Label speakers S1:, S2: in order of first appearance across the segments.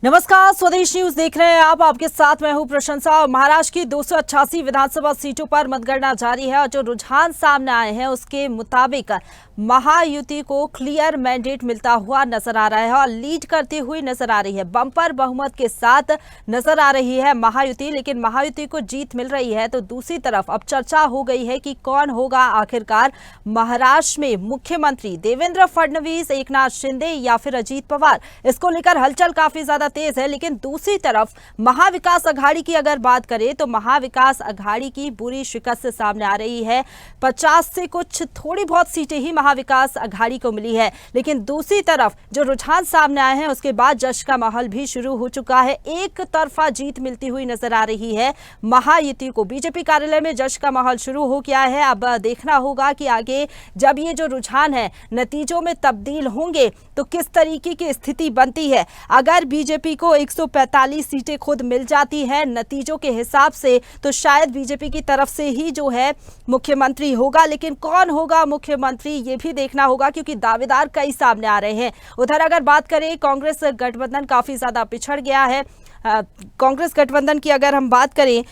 S1: नमस्कार, स्वदेश न्यूज देख रहे हैं आप। आपके साथ मैं हूं प्रशंसा। महाराष्ट्र की 288 विधानसभा सीटों पर मतगणना जारी है और जो रुझान सामने आए हैं उसके मुताबिक महायुति को क्लियर मैंडेट मिलता हुआ नजर आ रहा है और लीड करती हुई नजर आ रही है। बम्पर बहुमत के साथ नजर आ रही है महायुति, लेकिन महायुति को जीत मिल रही है तो दूसरी तरफ अब चर्चा हो गई है कि कौन होगा आखिरकार महाराष्ट्र में मुख्यमंत्री, देवेंद्र फडणवीस, एकनाथ शिंदे या फिर अजीत पवार। इसको लेकर हलचल काफी ज्यादा तेज है। लेकिन दूसरी तरफ महाविकास अघाड़ी की अगर बात करें तो महाविकास अघाड़ी की बुरी शिकस्त सामने आ रही है। 50 से कुछ थोड़ी बहुत सीटें ही महाविकास अघाड़ी को मिली है। लेकिन दूसरी तरफ जो रुझान सामने आए हैं उसके बाद जश्न का माहौल भी शुरू हो चुका है। एक तरफा जीत मिलती हुई नजर आ रही है महायुति को। बीजेपी कार्यालय में जश्न का माहौल शुरू हो गया है। अब देखना होगा कि आगे जब ये जो रुझान है नतीजों में तब्दील होंगे तो किस तरीके की स्थिति बनती है। अगर बीजेपी को 145 सीटें खुद मिल जाती है नतीजों के हिसाब से तो शायद बीजेपी की तरफ से ही जो है मुख्यमंत्री होगा। लेकिन कौन होगा मुख्यमंत्री ये भी देखना होगा क्योंकि दावेदार कई सामने आ रहे हैं। उधर अगर बात करें कांग्रेस गठबंधन काफी ज्यादा पिछड़ गया है। कांग्रेस गठबंधन की अगर हम बात करें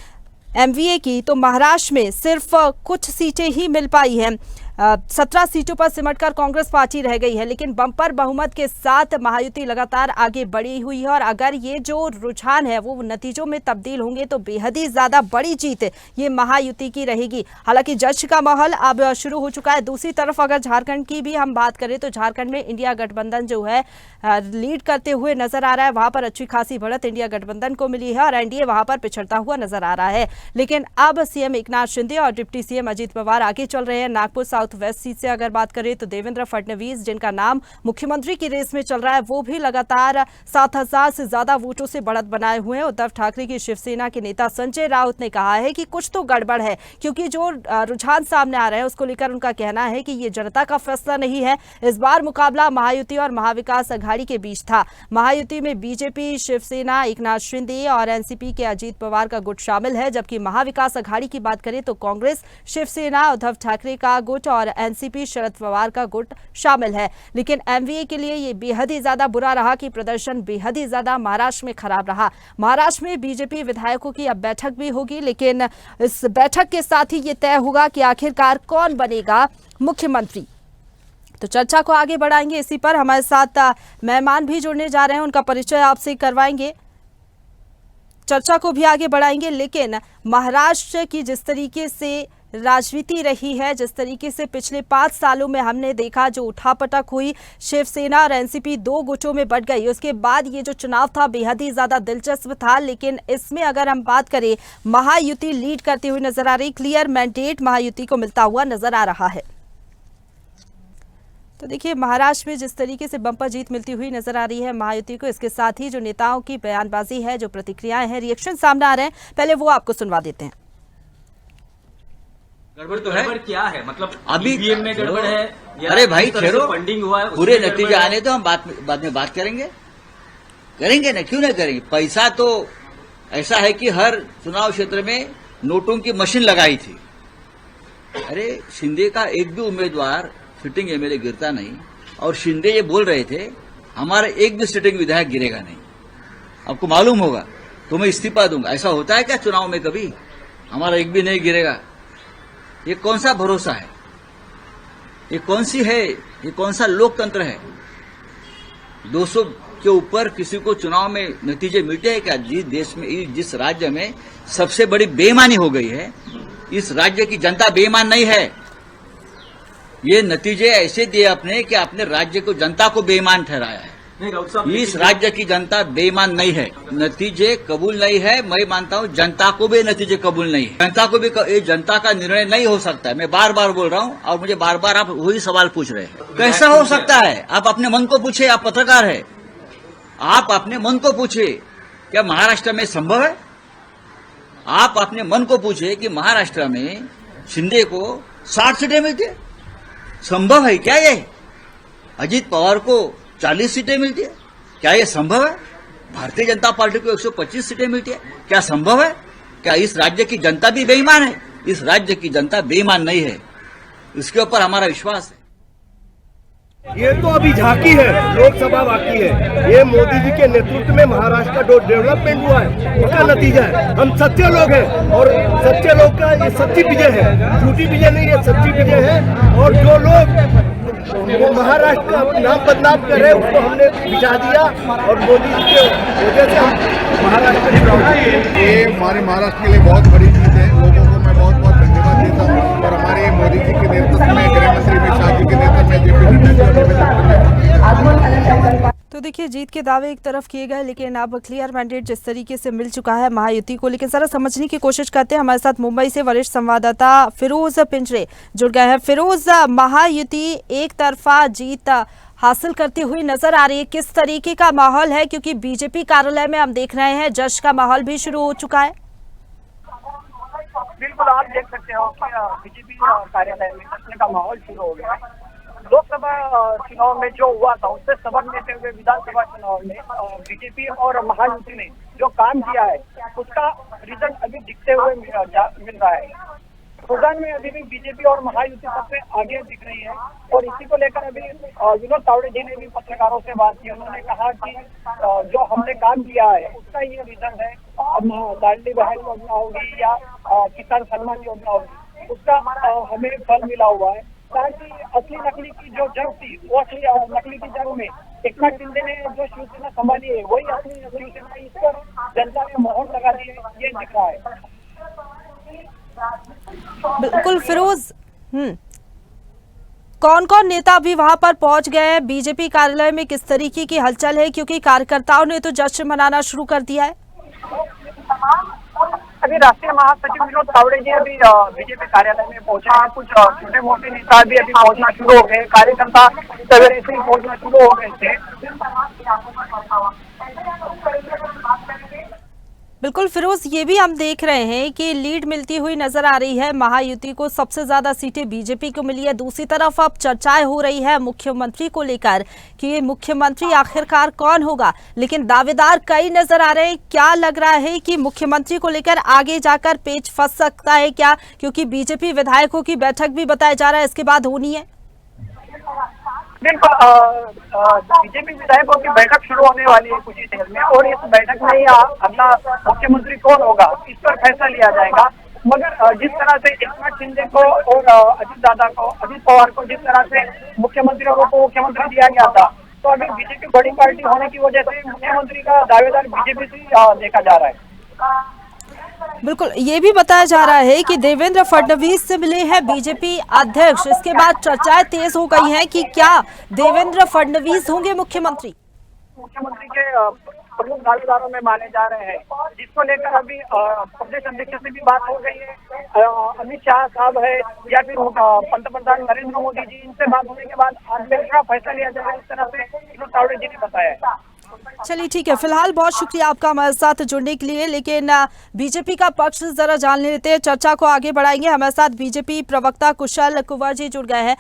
S1: एमवीए की तो महाराष्ट्र में सिर्फ कुछ सीटें ही मिल पाई हैं। 17 सीटों पर सिमटकर कांग्रेस पार्टी रह गई है। लेकिन बम्पर बहुमत के साथ महायुति लगातार आगे बढ़ी हुई है और अगर ये जो रुझान है वो नतीजों में तब्दील होंगे तो बेहद ही ज्यादा बड़ी जीत ये महायुति की रहेगी। हालांकि जश्न का माहौल अब शुरू हो चुका है। दूसरी तरफ अगर झारखंड की भी हम बात करें तो झारखंड में इंडिया गठबंधन जो है लीड करते हुए नजर आ रहा है। वहां पर अच्छी खासी बढ़त इंडिया गठबंधन को मिली है और एनडीए वहां पर पिछड़ता हुआ नजर आ रहा है। लेकिन अब सीएम एकनाथ शिंदे और डिप्टी सीएम अजीत पवार आगे चल रहे हैं। नागपुर साउथ वेस्ट सीट से अगर बात करें तो देवेंद्र फडणवीस जिनका नाम मुख्यमंत्री की रेस में चल रहा है वो भी लगातार 7,000 से ज्यादा वोटों से बढ़त बनाए हुए हैं। उद्धव ठाकरे की शिवसेना के नेता संजय राउत ने कहा है कि कुछ तो गड़बड़ है क्योंकि जो रुझान सामने आ रहा है उसको लेकर उनका कहना है कि ये जनता का फैसला नहीं है। इस बार मुकाबला महायुति और महाविकास अघाड़ी के बीच था। महायुति में बीजेपी, शिवसेना, एकनाथ शिंदे और एनसीपी के अजीत पवार का गुट शामिल है। जबकि महाविकास अघाड़ी की बात करें तो कांग्रेस, शिवसेना, उद्धव ठाकरे का गुट और एनसीपी शरद पवार का गुट शामिल है। लेकिन एमवीए के लिए ये बेहद ही ज्यादा बुरा रहा कि प्रदर्शन बेहद ही ज्यादा महाराष्ट्र में खराब रहा। महाराष्ट्र में बीजेपी विधायकों की अब बैठक भी होगी, लेकिन इस बैठक के साथ ही ये तय होगा कि आखिरकार कौन बनेगा मुख्यमंत्री। तो चर्चा को आगे बढ़ाएंगे। इसी पर हमारे साथ मेहमान भी जुड़ने जा रहे हैं, उनका परिचय आपसे करवाएंगे, चर्चा को भी आगे बढ़ाएंगे। लेकिन महाराष्ट्र की जिस तरीके से राजनीति रही है, जिस तरीके से पिछले 5 सालों में हमने देखा जो उठापटक हुई, शिवसेना और एनसीपी 2 गुटों में बंट गई। उसके बाद ये जो चुनाव था बेहद ही ज्यादा दिलचस्प था। लेकिन इसमें अगर हम बात करें महायुति लीड करती हुई नजर आ रही, क्लियर मैंडेट महायुति को मिलता हुआ नजर आ रहा है। तो देखिए महाराष्ट्र में जिस तरीके से बम्पर जीत मिलती हुई नजर आ रही है महायुति को, इसके साथ ही जो नेताओं की बयानबाजी है, जो प्रतिक्रियाएं हैं, रिएक्शन सामने आ रहे हैं, पहले वो आपको सुनवा देते हैं।
S2: गड़बड़ तो है, क्या है मतलब
S3: अभी
S2: ईवीएम में गड़बड़ है?
S3: अरे भाई ठहरो,
S2: फंडिंग हुआ है,
S3: पूरे नतीजे आने तो हम बाद में बात करेंगे ना, क्यों नहीं करेंगे। पैसा तो ऐसा है कि हर चुनाव क्षेत्र में नोटों की मशीन लगाई थी। अरे शिंदे का एक भी उम्मीदवार सिटिंग एमएलए गिरता नहीं और शिंदे ये बोल रहे थे हमारा एक भी सिटिंग विधायक गिरेगा नहीं। आपको मालूम होगा तो मैं इस्तीफा दूंगा। ऐसा होता है क्या चुनाव में कभी? हमारा एक भी नहीं गिरेगा। ये कौन सा भरोसा है? ये कौन सी है? ये कौन सा लोकतंत्र है? 200 के ऊपर किसी को चुनाव में नतीजे मिलते हैं क्या? जिस देश में, जिस राज्य में सबसे बड़ी बेईमानी हो गई है, इस राज्य की जनता बेईमान नहीं है। ये नतीजे ऐसे दिए आपने कि अपने राज्य को, जनता को बेईमान ठहराया है। इस राज्य की जनता बेईमान नहीं है। नतीजे कबूल नहीं है। मैं मानता हूं जनता को भी नतीजे कबूल नहीं है। जनता को भी ये जनता का निर्णय नहीं हो सकता है। मैं बार बार बोल रहा हूं और मुझे बार बार आप वही सवाल पूछ रहे हैं। कैसा हो सकता है? आप अपने मन को पूछे, आप पत्रकार है, आप अपने मन को पूछे क्या महाराष्ट्र में संभव है? आप अपने मन को पूछे कि महाराष्ट्र में शिंदे को 60 सीटें मिलती है, संभव है क्या? ये अजीत पवार को 40 सीटें मिलती है, क्या ये संभव है? भारतीय जनता पार्टी को 125 सीटें मिलती है, क्या संभव है? क्या इस राज्य की जनता भी बेईमान है? इस राज्य की जनता बेईमान नहीं है, इसके ऊपर हमारा विश्वास है।
S4: ये तो अभी झांकी है, लोकसभा बाकी है। ये मोदी जी के नेतृत्व में महाराष्ट्र का जो डेवलपमेंट हुआ है उसका नतीजा है। हम सच्चे लोग हैं और सच्चे लोग का ये सच्ची विजय है, झूठी विजय नहीं, ये सच्ची विजय है। और जो लोग महाराष्ट्र का नाम बदनाम कर रहे हैं उसको हमने बिछा दिया और मोदी जी के वजह से हम महाराष्ट्र में चुनाव जीते।
S5: ये हमारे महाराष्ट्र के लिए बहुत बड़ी जीत है। लोगों को मैं बहुत बहुत धन्यवाद देता हूँ और हमारे मोदी जी के नेतृत्व में, गृह मंत्री अमित शाह जी के नेतृत्व में, जेपी नड्डा।
S1: तो देखिए, जीत के दावे एक तरफ किए गए, लेकिन अब क्लियर मैंडेट जिस तरीके से मिल चुका है महायुति को, लेकिन जरा समझने की कोशिश करते हैं। हमारे साथ मुंबई से वरिष्ठ संवाददाता फिरोज पिंजरे जुड़ गए हैं। फिरोज, महायुति एक तरफा जीत हासिल करती हुई नजर आ रही है, किस तरीके का माहौल है? क्योंकि बीजेपी कार्यालय में हम देख रहे हैं जश्न का माहौल भी शुरू हो चुका है।
S6: बिल्कुल, आप देख सकते हो कि बीजेपी कार्यालय में जश्न का माहौल शुरू हो गया है। लोकसभा चुनाव में जो हुआ था उससे सबक लेते हुए विधानसभा चुनाव में बीजेपी और महायुति ने जो काम किया है उसका रिजल्ट अभी दिखते हुए मिल रहा है। रुझान में अभी भी बीजेपी और महायुति सबसे आगे दिख रही है और इसी को लेकर अभी विनोद तावड़े जी ने भी पत्रकारों से बात की। उन्होंने कहा कि जो हमने काम किया है उसका ये रिजल्ट है। लाडली बहन योजना होगी या किसान सम्मान योजना होगी, उसका हमें फल मिला हुआ है। ताकि असली नकली की जो जंग थी, वो असली नकली की जंग में एकनाथ शिंदे ने जो शिवसेना संभाली है वही असली शिवसेना, इस पर जनता ने मोहर लगा दी है, ये दिख रहा है।
S1: बिल्कुल फिरोज, कौन कौन नेता अभी वहां पर पहुंच गए हैं? बीजेपी कार्यालय में किस तरीके की हलचल है? क्योंकि कार्यकर्ताओं ने तो जश्न मनाना शुरू कर दिया है।
S6: अभी राष्ट्रीय महासचिव विनोद तावड़े जी अभी बीजेपी कार्यालय में पहुंचे हैं। कुछ छोटे मोटे नेता भी अभी पहुंचना शुरू हो गए, कार्यकर्ता सवेरे से ही पहुंचना शुरू हो गए थे।
S1: बिल्कुल फिरोज, ये भी हम देख रहे हैं कि लीड मिलती हुई नजर आ रही है महायुति को। सबसे ज्यादा सीटें बीजेपी को मिली है। दूसरी तरफ अब चर्चाएं हो रही है मुख्यमंत्री को लेकर कि ये मुख्यमंत्री आखिरकार कौन होगा, लेकिन दावेदार कई नजर आ रहे हैं। क्या लग रहा है कि मुख्यमंत्री को लेकर आगे जाकर पेच फंस सकता है क्या? क्योंकि बीजेपी विधायकों की बैठक भी बताया जा रहा है इसके बाद होनी है।
S6: बिल्कुल, बीजेपी विधायकों की बैठक शुरू होने वाली है कुछ ही देर में और इस बैठक में ही अगला मुख्यमंत्री कौन होगा इस पर फैसला लिया जाएगा। मगर जिस तरह से एकनाथ शिंदे को और अजित पवार को जिस तरह से मुख्यमंत्री और उप मुख्यमंत्री दिया गया था, तो अभी बीजेपी बड़ी पार्टी होने की वजह से मुख्यमंत्री का दावेदार बीजेपी से देखा जा रहा है।
S1: बिल्कुल, ये भी बताया जा रहा है कि देवेंद्र फडणवीस से मिले हैं बीजेपी अध्यक्ष। इसके बाद चर्चाएं तेज हो गई हैं कि क्या देवेंद्र फडणवीस होंगे मुख्यमंत्री
S6: के प्रमुख दावेदारों में माने जा रहे हैं, जिसको लेकर अभी प्रदेश अध्यक्ष से भी बात हो गई है। अमित शाह साहब है या फिर पंतप्रधान नरेंद्र मोदी जी, इनसे बात होने के बाद आज फैसला लिया जाएगा, इस तरह से विनोद तावड़े जी ने बताया है।
S1: चलिए ठीक है, फिलहाल बहुत शुक्रिया आपका हमारे साथ जुड़ने के लिए। लेकिन बीजेपी का पक्ष जरा जान लेते हैं, चर्चा को आगे बढ़ाएंगे। हमारे साथ बीजेपी प्रवक्ता कुशल कुंवर जी जुड़ गए हैं।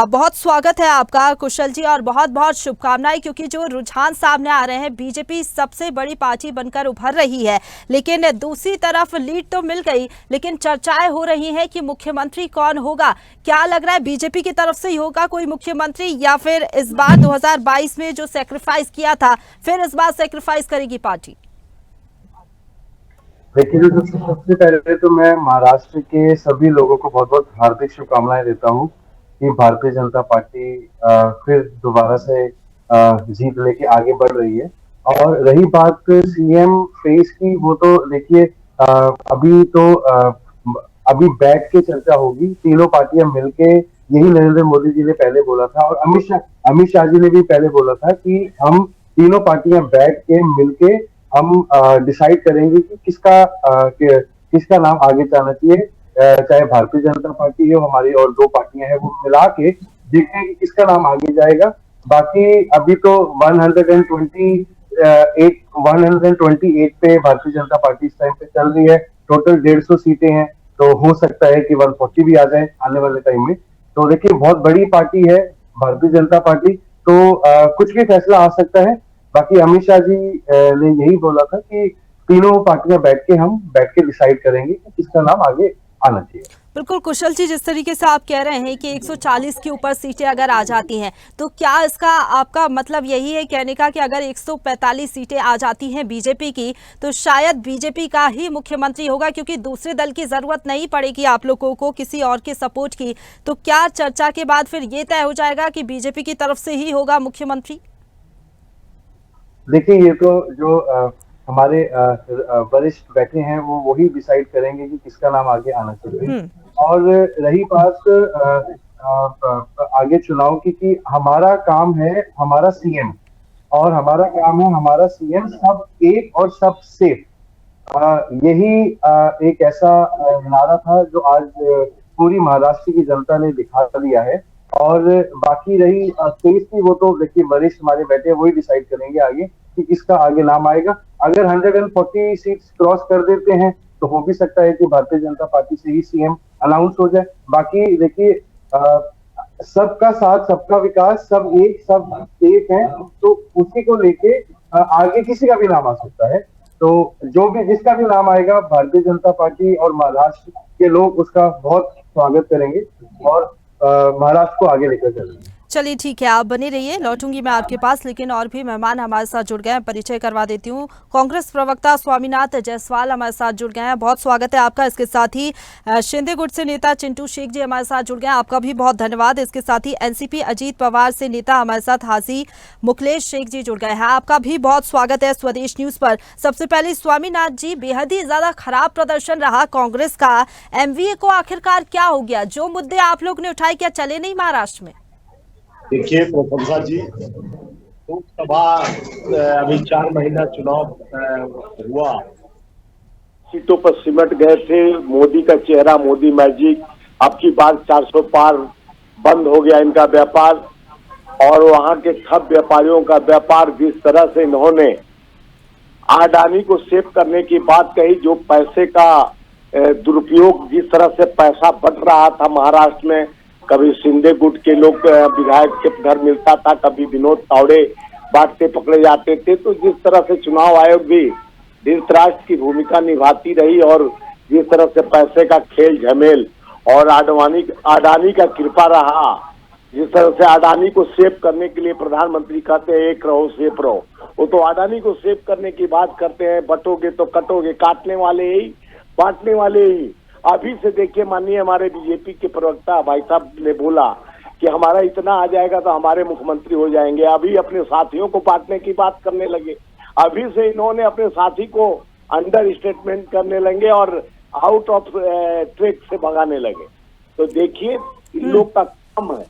S1: बहुत स्वागत है आपका कुशल जी और बहुत बहुत शुभकामनाएं, क्योंकि जो रुझान सामने आ रहे हैं, बीजेपी सबसे बड़ी पार्टी बनकर उभर रही है। लेकिन दूसरी तरफ लीड तो मिल गई, लेकिन चर्चाएं हो रही हैं कि मुख्यमंत्री कौन होगा। क्या लग रहा है, बीजेपी की तरफ से ही होगा कोई मुख्यमंत्री, या फिर इस बार 2022 में जो सेक्रीफाइस किया था फिर इस बार सेक्रीफाइस करेगी पार्टी?
S7: देखिए, सबसे पहले तो मैं महाराष्ट्र के सभी लोगों को बहुत बहुत हार्दिक शुभकामनाएं देता हूं कि भारतीय जनता पार्टी फिर दोबारा से जीत लेके आगे बढ़ रही है। और रही बात सीएम फेस की, वो तो देखिए अभी बैठ के चर्चा होगी। तीनों पार्टियां मिलके, यही नरेंद्र मोदी जी ने पहले बोला था और अमित शाह जी ने भी पहले बोला था कि हम तीनों पार्टियां बैठ के मिलके हम डिसाइड करेंगे कि किसका नाम आगे जाना चाहिए। चाहे भारतीय जनता पार्टी हो, हमारी और दो पार्टियां हैं, वो मिला के देखते हैं कि किसका नाम आगे जाएगा। बाकी अभी तो 128 पे भारतीय जनता पार्टी इस टाइम पे चल रही है। टोटल 150 सीटें हैं, तो हो सकता है कि 140 भी आ जाए आने वाले टाइम में। तो देखिए, बहुत बड़ी पार्टी है भारतीय जनता पार्टी, तो कुछ भी फैसला आ सकता है। बाकी अमित शाह जी ने यही बोला था कि तीनों पार्टियां बैठ के डिसाइड करेंगे कि किसका नाम आगे आना चाहिए।
S1: बिल्कुल कुशल जी, जिस तरीके से आप कह रहे हैं कि 140 के ऊपर सीटें अगर आ जाती हैं तो क्या इसका आपका मतलब यही है कहने का कि अगर 145 सीटें आ जाती हैं बीजेपी की तो शायद बीजेपी का ही मुख्यमंत्री होगा, क्योंकि दूसरे दल की जरूरत नहीं पड़ेगी आप लोगों को किसी और के सपोर्ट की? तो क्या चर्चा के बाद फिर ये तय हो जाएगा कि बीजेपी की तरफ से ही होगा मुख्यमंत्री?
S7: देखिए, ये तो जो हमारे वरिष्ठ बैठे हैं वो वही डिसाइड करेंगे कि किसका नाम आगे आना चाहिए। और रही बात आगे चुनाव की, कि हमारा काम है हमारा सीएम, और हमारा काम है हमारा सीएम सब एक और सब सेफ। यही एक ऐसा नारा था जो आज पूरी महाराष्ट्र की जनता ने दिखा दिया है। और बाकी रही केस की, वो तो देखिए वरिष्ठ हमारे बैठे वही डिसाइड करेंगे आगे कि किसका आगे नाम आएगा। अगर 140 सीट्स क्रॉस कर देते हैं तो हो भी सकता है कि भारतीय जनता पार्टी से ही सीएम अनाउंस हो जाए। बाकी देखिए, सबका साथ सबका विकास, सब एक है, तो उसी को लेके आगे किसी का भी नाम आ सकता है। तो जो भी जिसका भी नाम आएगा, भारतीय जनता पार्टी और महाराष्ट्र के लोग उसका बहुत स्वागत करेंगे और महाराष्ट्र को आगे लेकर चलेंगे।
S1: चलिए ठीक है, आप बने रहिए, लौटूंगी मैं आपके पास, लेकिन और भी मेहमान हमारे साथ जुड़ गए हैं, परिचय करवा देती हूँ। कांग्रेस प्रवक्ता स्वामीनाथ जायसवाल हमारे साथ जुड़ गए हैं, बहुत स्वागत है आपका। इसके साथ ही शिंदे गुट से नेता चिंटू शेख जी हमारे साथ जुड़ गए हैं, आपका भी बहुत धन्यवाद। इसके साथ ही एनसीपी अजीत पवार से नेता हमारे साथ हाजी मुखलेश शेख जी जुड़ गए हैं, आपका भी बहुत स्वागत है स्वदेश न्यूज पर। सबसे पहले स्वामीनाथ जी, बेहद ही ज्यादा खराब प्रदर्शन रहा कांग्रेस का, एमवीए को आखिरकार क्या हो गया? जो मुद्दे आप लोग ने उठाए क्या चले नहीं महाराष्ट्र में?
S8: देखिए प्रशंसा जी, लोकसभा अभी 4 महीना चुनाव हुआ, सीटों पर सिमट गए थे। मोदी का चेहरा, मोदी मैजिक, अब की बार 400 पार बंद हो गया इनका व्यापार। और वहां के ठप व्यापारियों का व्यापार, जिस तरह से इन्होंने अडानी को सेव करने की बात कही, जो पैसे का दुरुपयोग, जिस तरह से पैसा बढ़ रहा था महाराष्ट्र में, कभी शिंदे गुट के लोग विधायक के घर मिलता था, कभी विनोद तावड़े बांटते पकड़े जाते थे। तो जिस तरह से चुनाव आयोग भी धृतराष्ट्र की भूमिका निभाती रही और जिस तरह से पैसे का खेल झमेल और अडानी का कृपा रहा, जिस तरह से अडानी को सेव करने के लिए प्रधानमंत्री कहते हैं एक रहो सेफ रहो, वो तो अडानी को सेव करने की बात करते हैं। बटोगे तो कटोगे, काटने वाले ही बांटने वाले ही। अभी से देखिए, माननीय हमारे बीजेपी के प्रवक्ता भाई साहब ने बोला कि हमारा इतना आ जाएगा तो हमारे मुख्यमंत्री हो जाएंगे। अभी अपने साथियों को बांटने की बात करने लगे, अभी से इन्होंने अपने साथी को अंडर स्टेटमेंट करने लगे और आउट ऑफ ट्रैक से भगाने लगे। तो देखिए, इन लोग का काम है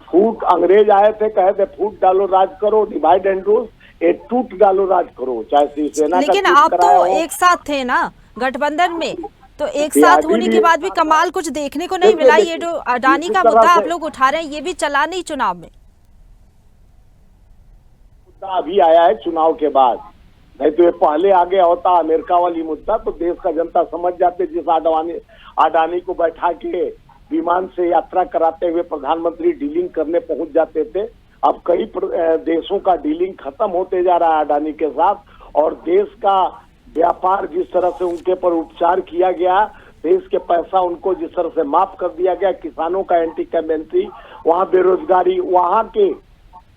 S8: फूट। अंग्रेज आए थे, कहे थे फूट डालो राज करो, डिवाइड एंड रूल, टूट डालो राज करो, चाहे शिवसेना।
S1: लेकिन आप तो एक साथ थे ना गठबंधन में, तो एक साथ होने के बाद भी कमाल कुछ देखने को नहीं मिला। ये जो अडानी का मुद्दा आप लोग उठा रहे हैं, ये भी चला नहीं चुनाव में।
S8: मुद्दा अभी आया है चुनाव के बाद, नहीं तो ये पहले आ गया होता अमेरिका वाली मुद्दा, तो देश का जनता समझ जाते। जिस अडानी को बैठा के विमान से यात्रा कराते हुए प्रधानमंत्री डीलिंग करने पहुंच जाते थे, अब कई देशों का डीलिंग खत्म होते जा रहा है अडानी के साथ। और देश का व्यापार, जिस तरह से उनके पर उपचार किया गया, देश के पैसा उनको जिस तरह से माफ कर दिया गया, किसानों का एंटी कमेंट्री, वहां बेरोजगारी, वहां के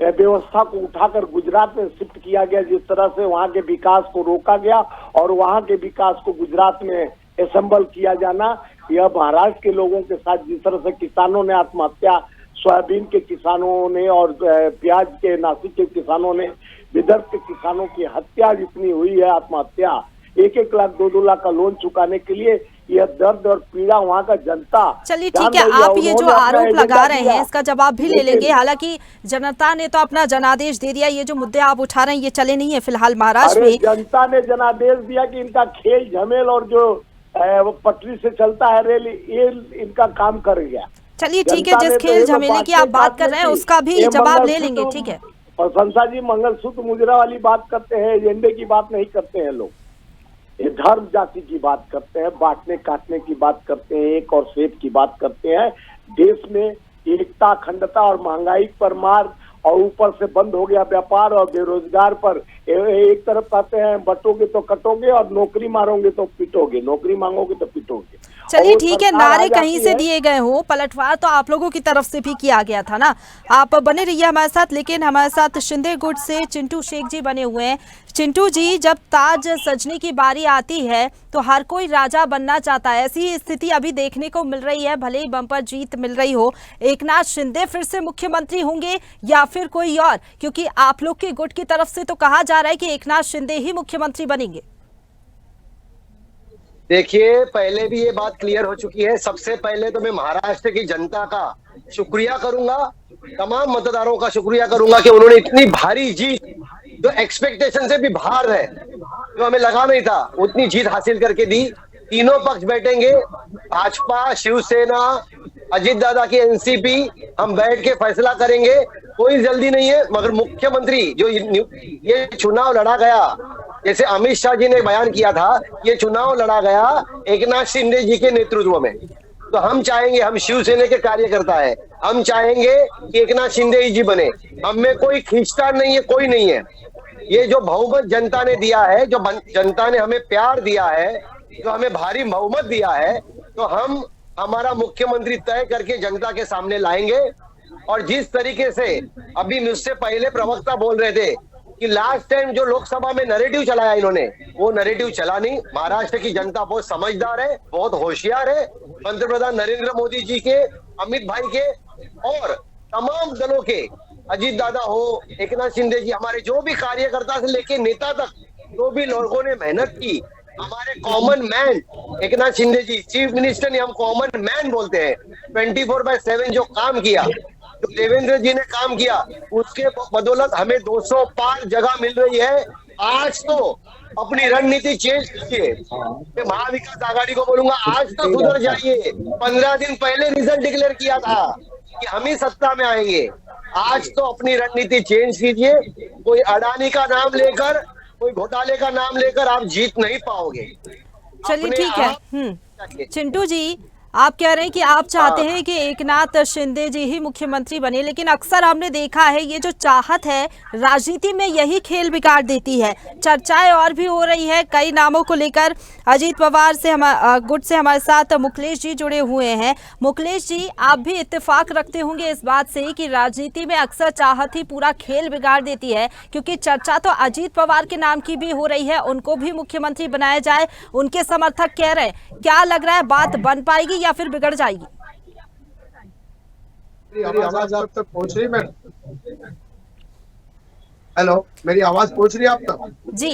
S8: व्यवस्था को उठाकर गुजरात में शिफ्ट किया गया, जिस तरह से वहां के विकास को रोका गया और वहां के विकास को गुजरात में असेंबल किया जाना, यह महाराष्ट्र के लोगों के साथ जिस तरह से किसानों ने आत्महत्या, सोयाबीन के किसानों ने और प्याज के नासिक के किसानों ने, विदर्भ के किसानों की हत्या जितनी हुई है, आत्महत्या, 1-1 लाख 2-2 लाख का लोन चुकाने के लिए, यह दर्द और पीड़ा वहाँ का जनता।
S1: चलिए ठीक है, आप ये जो आरोप लगा रहे हैं इसका जवाब भी ले लेंगे। हालांकि जनता ने तो अपना जनादेश दे दिया, ये जो मुद्दे आप उठा रहे हैं ये चले नहीं है फिलहाल महाराष्ट्र में।
S8: जनता ने जनादेश दिया कि इनका खेल झमेल और जो पटरी से चलता है रेल, ये इनका काम कर गया।
S1: चलिए ठीक है, जिस खेल झमेले की आप बात कर रहे हैं उसका भी जवाब ले लेंगे, ठीक है।
S8: प्रशंसा जी, मंगलसूत्र मुजरा वाली बात करते हैं, एजेंडे की बात नहीं करते हैं लोग। ये धर्म जाति की बात करते हैं, बांटने काटने की बात करते हैं, एक और सेब की बात करते हैं। देश में एकता, अखंडता और महंगाई पर मार, और ऊपर से बंद हो गया व्यापार और बेरोजगार पर एक तरफ कहते हैं बटोगे तो कटोगे और नौकरी मारोगे तो पिटोगे, नौकरी मांगोगे तो पिटोगे।
S1: चलिए
S8: और
S1: ठीक है,
S8: सरकार
S1: नारे
S8: आ जाती
S1: कहीं से
S8: है।
S1: दिए गए हो, पलटवार तो आप लोगों की तरफ से भी किया गया था ना। आप बने रहिए हमारे साथ, लेकिन हमारे साथ शिंदे गुट से चिंटू शेख जी बने हुए हैं। चिंटू जी, जब ताज सजने की बारी आती है तो हर कोई राजा बनना चाहता है, ऐसी स्थिति अभी देखने को मिल रही है। भले ही बम्पर जीत मिल रही हो, एकनाथ शिंदे फिर से मुख्यमंत्री होंगे या फिर कोई और? क्योंकि आप लोग के गुट की तरफ से तो कहा जा रहा है कि एकनाथ शिंदे ही मुख्यमंत्री बनेंगे।
S9: देखिए, पहले भी ये बात क्लियर हो चुकी है। सबसे पहले तो मैं महाराष्ट्र की जनता का शुक्रिया करूंगा, तमाम मतदारों का शुक्रिया करूंगा कि उन्होंने इतनी भारी जीत, जो एक्सपेक्टेशन से भी बाहर है, जो हमें लगा नहीं था, उतनी जीत हासिल करके दी। तीनों पक्ष बैठेंगे, भाजपा, शिवसेना, अजीत दादा की एनसीपी, हम बैठ के फैसला करेंगे। कोई जल्दी नहीं है, मगर मुख्यमंत्री जो ये चुनाव लड़ा गया, जैसे अमित शाह जी ने बयान किया था, ये चुनाव लड़ा गया एकनाथ शिंदे जी के नेतृत्व में। तो हम चाहेंगे, हम शिवसेना के कार्यकर्ता है, हम चाहेंगे कि एकनाथ शिंदे जी बने। हम में कोई खींचतान नहीं है, कोई नहीं है। ये जो बहुमत जनता ने दिया है, जो जनता ने हमें प्यार दिया है, जो हमें भारी बहुमत दिया है, तो हम हमारा मुख्यमंत्री तय करके जनता के सामने लाएंगे। और जिस तरीके से अभी मुझसे पहले प्रवक्ता बोल रहे थे कि लास्ट टाइम जो लोकसभा में नैरेटिव चलाया इन्होंने, वो नैरेटिव चला नहीं। महाराष्ट्र की जनता बहुत समझदार है, बहुत होशियार है। पंतप्रधान नरेंद्र मोदी जी के, अमित भाई के और तमाम दलों के, अजीत दादा हो, एकनाथ शिंदे जी, हमारे जो भी कार्यकर्ता से लेके नेता तक, जो भी लोगों ने मेहनत की, हमारे कॉमन मैन एकनाथ शिंदे जी, चीफ मिनिस्टर ने हम कॉमन मैन बोलते हैं, 24/7 जो काम किया, जो देवेंद्र जी ने काम किया, उसके बदौलत हमें 200 पार जगह मिल रही है। आज तो अपनी रणनीति चेंज कीजिए। मैं महाविकास आघाड़ी को बोलूंगा, आज तो सुधर जाइए। 15 दिन पहले रिजल्ट डिक्लेयर किया था कि हम ही सत्ता में आएंगे। आज तो अपनी रणनीति चेंज कीजिए। कोई अडानी का नाम लेकर, कोई घोटाले का नाम लेकर आप जीत नहीं पाओगे।
S1: चलिए ठीक है। चिंटू जी, आप कह रहे हैं कि आप चाहते हैं कि एकनाथ शिंदे जी ही मुख्यमंत्री बने, लेकिन अक्सर हमने देखा है ये जो चाहत है राजनीति में यही खेल बिगाड़ देती है। चर्चाएं और भी हो रही है कई नामों को लेकर। अजीत पवार से गुट से हमारे साथ मुखलेश जी जुड़े हुए हैं। मुखलेश जी, आप भी इत्तेफाक रखते होंगे इस बात से कि राजनीति में अक्सर चाहत ही पूरा खेल बिगाड़ देती है, क्योंकि चर्चा तो अजीत पवार के नाम की भी हो रही है, उनको भी मुख्यमंत्री बनाया जाए, उनके समर्थक कह रहे हैं। क्या लग रहा है, बात बन पाएगी या फिर बिगड़ जाएगी?
S10: मेरी आवाज आप तक पहुंच रही है मैडम? हेलो, मेरी आवाज पहुंच रही है आप तक?
S1: जी।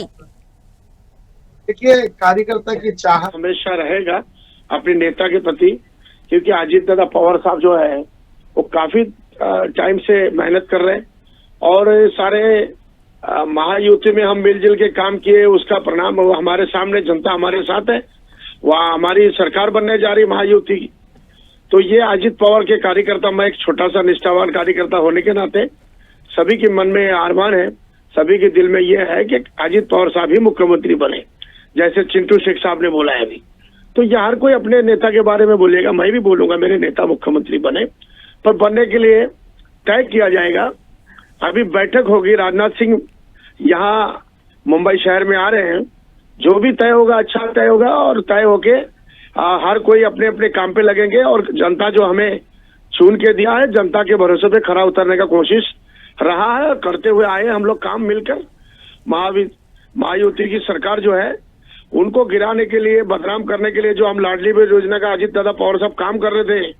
S10: देखिए, कार्यकर्ता की चाहत हमेशा रहेगा अपने नेता के प्रति, क्योंकि अजीत दादा पवार साहब जो है वो काफी टाइम से मेहनत कर रहे हैं और सारे महायुति में हम मिलजुल के काम किए, उसका परिणाम हमारे सामने, जनता हमारे साथ है। वहाँ हमारी सरकार बनने जा रही महायुति की। तो ये अजीत पवार के कार्यकर्ता, मैं एक छोटा सा निष्ठावान कार्यकर्ता होने के नाते, सभी के मन में अरमान है, सभी के दिल में ये है कि अजीत पवार साहब ही मुख्यमंत्री बने, जैसे चिंटू शेख साहब ने बोला है अभी। तो ये हर कोई अपने नेता के बारे में बोलेगा, मैं भी बोलूंगा मेरे नेता मुख्यमंत्री बने, पर बनने के लिए तय किया जाएगा। अभी बैठक होगी, राजनाथ सिंह यहाँ मुंबई शहर में आ रहे हैं, जो भी तय होगा अच्छा तय होगा और तय होके हर कोई अपने अपने काम पे लगेंगे। और जनता जो हमें चुन के दिया है, जनता के भरोसे पे खरा उतरने का कोशिश रहा है, करते हुए आए हम लोग काम मिलकर। महायुति की सरकार जो है उनको गिराने के लिए, बदनाम करने के लिए, जो हम लाडली बहन योजना का अजीत दादा पवार साहब काम कर रहे थे,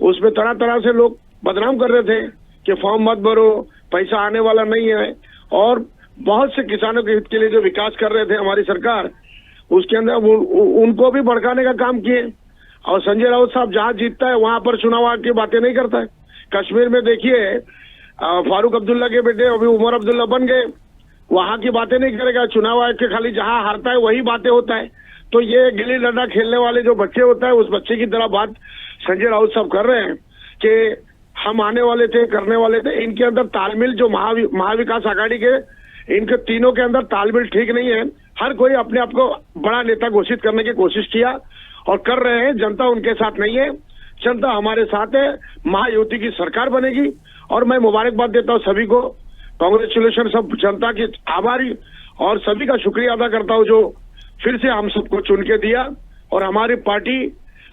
S10: उसमें तरह तरह से लोग बदनाम कर रहे थे कि फॉर्म मत भरो, पैसा आने वाला नहीं है। और बहुत से किसानों के हित के लिए जो विकास कर रहे थे हमारी सरकार, उसके अंदर उनको भी भड़काने का काम किए। और संजय राउत साहब जहां जीतता है वहां पर चुनाव आयोग की बातें नहीं करता है। कश्मीर में देखिए, फारूक अब्दुल्ला के बेटे अभी उमर अब्दुल्ला बन गए, वहां की बातें नहीं करेगा। चुनाव आयोग के खाली जहां हारता है वही बातें होता है। तो ये गिल्ली डंडा खेलने वाले जो बच्चे होता है, उस बच्चे की तरह बात संजय राउत साहब कर रहे हैं कि हम आने वाले थे, करने वाले थे। इनके अंदर तालमेल, जो महाविकास आघाड़ी के, इनके तीनों के अंदर तालमेल ठीक नहीं है। हर कोई अपने आप को बड़ा नेता घोषित करने की कोशिश किया और कर रहे हैं। जनता उनके साथ नहीं है, जनता हमारे साथ है। महायुति की सरकार बनेगी और मैं मुबारकबाद देता हूं सभी को कांग्रेचुलेशन सब जनता के आभारी और सभी का शुक्रिया अदा करता हूँ जो फिर से हम सबको चुन के दिया। और हमारी पार्टी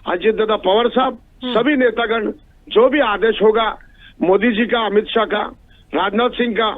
S10: अजीत दादा पवार साहब सभी नेतागण जो भी आदेश होगा मोदी जी का, अमित शाह का, राजनाथ सिंह का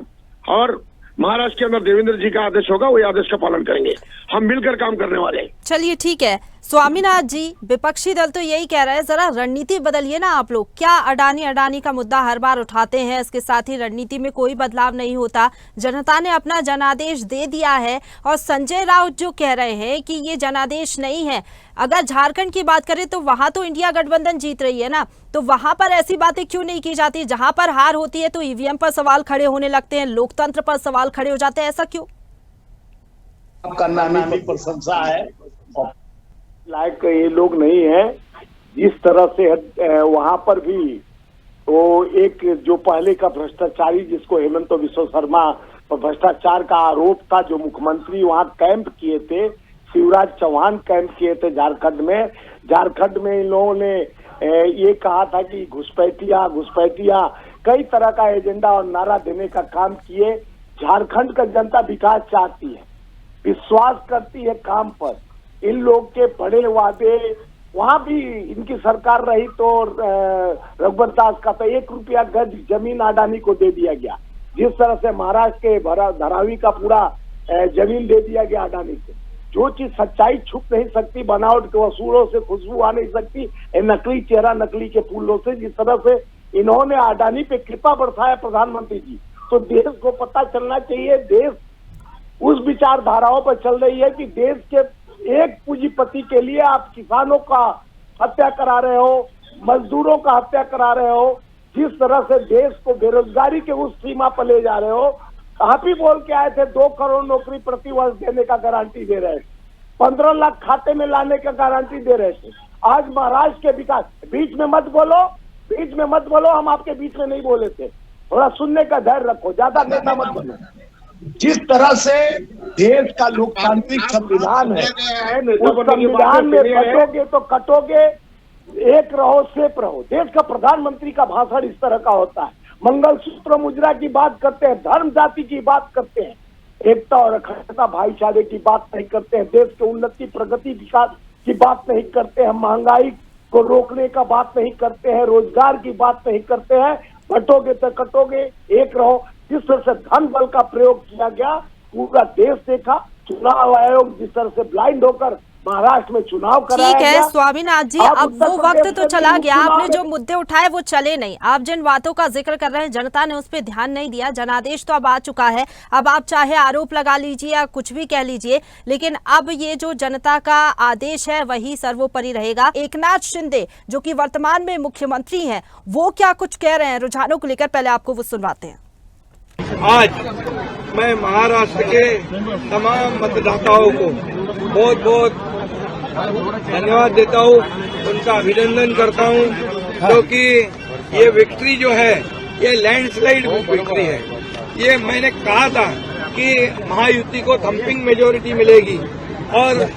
S10: और महाराष्ट्र के अंदर देवेंद्र जी का आदेश होगा, वही आदेश का पालन करेंगे। हम मिलकर काम करने वाले हैं।
S1: चलिए ठीक है स्वामीनाथ जी, विपक्षी दल तो यही कह रहे हैं जरा रणनीति बदलिए ना आप लोग। क्या अडानी का मुद्दा हर बार उठाते हैं, इसके साथ ही रणनीति में कोई बदलाव नहीं होता। जनता ने अपना जनादेश दे दिया है और संजय राउत जो कह रहे हैं कि ये जनादेश नहीं है। अगर झारखंड की बात करें तो वहां तो इंडिया गठबंधन जीत रही है ना, तो वहां पर ऐसी बातें क्यों नहीं की जाती? जहां पर हार होती है तो ईवीएम पर सवाल खड़े होने लगते हैं, लोकतंत्र पर सवाल खड़े हो जाते हैं, ऐसा क्यों?
S8: आपका नामी प्रशंसा है, लायक ये लोग नहीं है। जिस तरह से वहां पर भी वो एक जो पहले का भ्रष्टाचारी जिसको हेमंत विश्व शर्मा पर भ्रष्टाचार का आरोप था, जो मुख्यमंत्री वहां कैंप किए थे, शिवराज चौहान कैंप किए थे झारखंड में इन लोगों ने ये कहा था कि घुसपैठिया कई तरह का एजेंडा और नारा देने का काम किए। झारखंड का जनता विकास चाहती है, विश्वास करती है काम पर। इन लोग के बड़े वादे, वहां भी इनकी सरकार रही तो रघुवर दास का तो 1 रुपया गज जमीन अडानी को दे दिया गया। जिस तरह से महाराष्ट्र के धारावी का पूरा जमीन दे दिया गया अडानी को। जो चीज सच्चाई छुप नहीं सकती, बनावट के वसूलों से खुशबू आ नहीं सकती, नकली चेहरा नकली के फूलों से। जिस तरह से इन्होंने अडानी पे कृपा बरसाया प्रधानमंत्री जी, तो देश को पता चलना चाहिए देश उस विचारधाराओं पर चल रही है कि देश के एक पूंजीपति के लिए आप किसानों का हत्या करा रहे हो, मजदूरों का हत्या करा रहे हो। जिस तरह से देश को बेरोजगारी के उस सीमा पर ले जा रहे हो। आप ही बोल के आए थे 2 करोड़ नौकरी प्रति वर्ष देने का गारंटी दे रहे थे, 15 लाख खाते में लाने का गारंटी दे रहे थे। आज महाराष्ट्र के विकास, बीच में मत बोलो, हम आपके बीच में नहीं बोले थे। थोड़ा सुनने का धैर्य रखो, ज्यादा नेता मत बनो। जिस तरह से देश का लोकतांत्रिक संविधान है, उस संविधान में बटोगे तो कटोगे, एक रहो सेफ रहो। देश का प्रधानमंत्री का भाषण इस तरह का होता है। मंगलसूत्र मुजरा की बात करते हैं, धर्म जाति की बात करते हैं, एकता और अखंडता भाईचारे की बात नहीं करते हैं, देश के उन्नति प्रगति विकास की बात नहीं करते हैं, महंगाई को रोकने का बात नहीं करते हैं, रोजगार की बात नहीं करते हैं। बटोगे तो कटोगे, एक रहो। जिस तरह से धन बल का प्रयोग किया गया पूरा देश देखा। चुनाव आयोग जिस तरह से ब्लाइंड होकर महाराष्ट्र में चुनाव कराया
S1: ठीक है
S8: गया।
S1: स्वामीनाथ जी, अब वो वक्त तो चला गया, आपने जो मुद्दे उठाए वो चले नहीं। आप जिन बातों का जिक्र कर रहे हैं जनता ने उस पर ध्यान नहीं दिया। जनादेश तो अब आ चुका है, अब आप चाहे आरोप लगा लीजिए या कुछ भी कह लीजिए, लेकिन अब ये जो जनता का आदेश है वही सर्वोपरि रहेगा। एकनाथ शिंदे जो कि वर्तमान में मुख्यमंत्री हैं, वो क्या कुछ कह रहे हैं रुझानों को लेकर, पहले आपको वो सुनवाते हैं।
S11: आज मैं महाराष्ट्र के तमाम मतदाताओं को बहुत बहुत धन्यवाद देता हूँ, उनका अभिनंदन करता हूँ, क्योंकि ये विक्ट्री जो है ये लैंडस्लाइड विक्ट्री है। ये मैंने कहा था कि महायुति को थम्पिंग मेजोरिटी मिलेगी और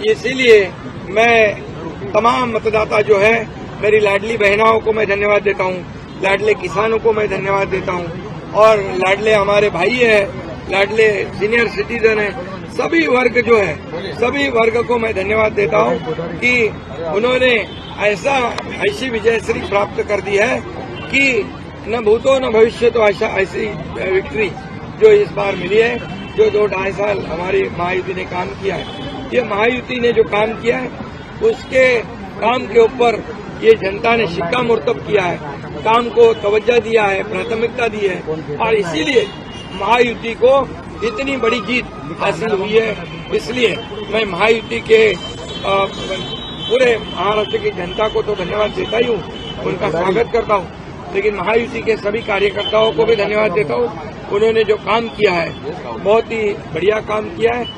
S11: इसीलिए मैं तमाम मतदाता जो है, मेरी लाडली बहनाओं को मैं धन्यवाद देता हूँ, लाडले किसानों को मैं धन्यवाद देता हूँ और लाडले हमारे भाई है, लाडले सीनियर सिटीजन है, सभी वर्ग जो है, सभी वर्ग को मैं धन्यवाद देता हूँ कि उन्होंने ऐसी विजयश्री प्राप्त कर दी है कि न भूतो न भविष्य तो ऐसी विक्ट्री जो इस बार मिली है, जो 2-2.5 साल हमारी महायुति ने काम किया है। ये महायुति ने जो काम किया है उसके काम के ऊपर ये जनता ने शिक्कामोर्तब किया है, काम को तवज्जो दिया है, प्राथमिकता दी है और इसीलिए महायुति को इतनी बड़ी जीत हासिल हुई है। इसलिए मैं महायुति के पूरे महाराष्ट्र की जनता को तो धन्यवाद देता ही हूँ, उनका स्वागत करता हूँ, लेकिन महायुति के सभी कार्यकर्ताओं को भी धन्यवाद देता हूँ। उन्होंने जो काम किया है बहुत ही बढ़िया काम किया है।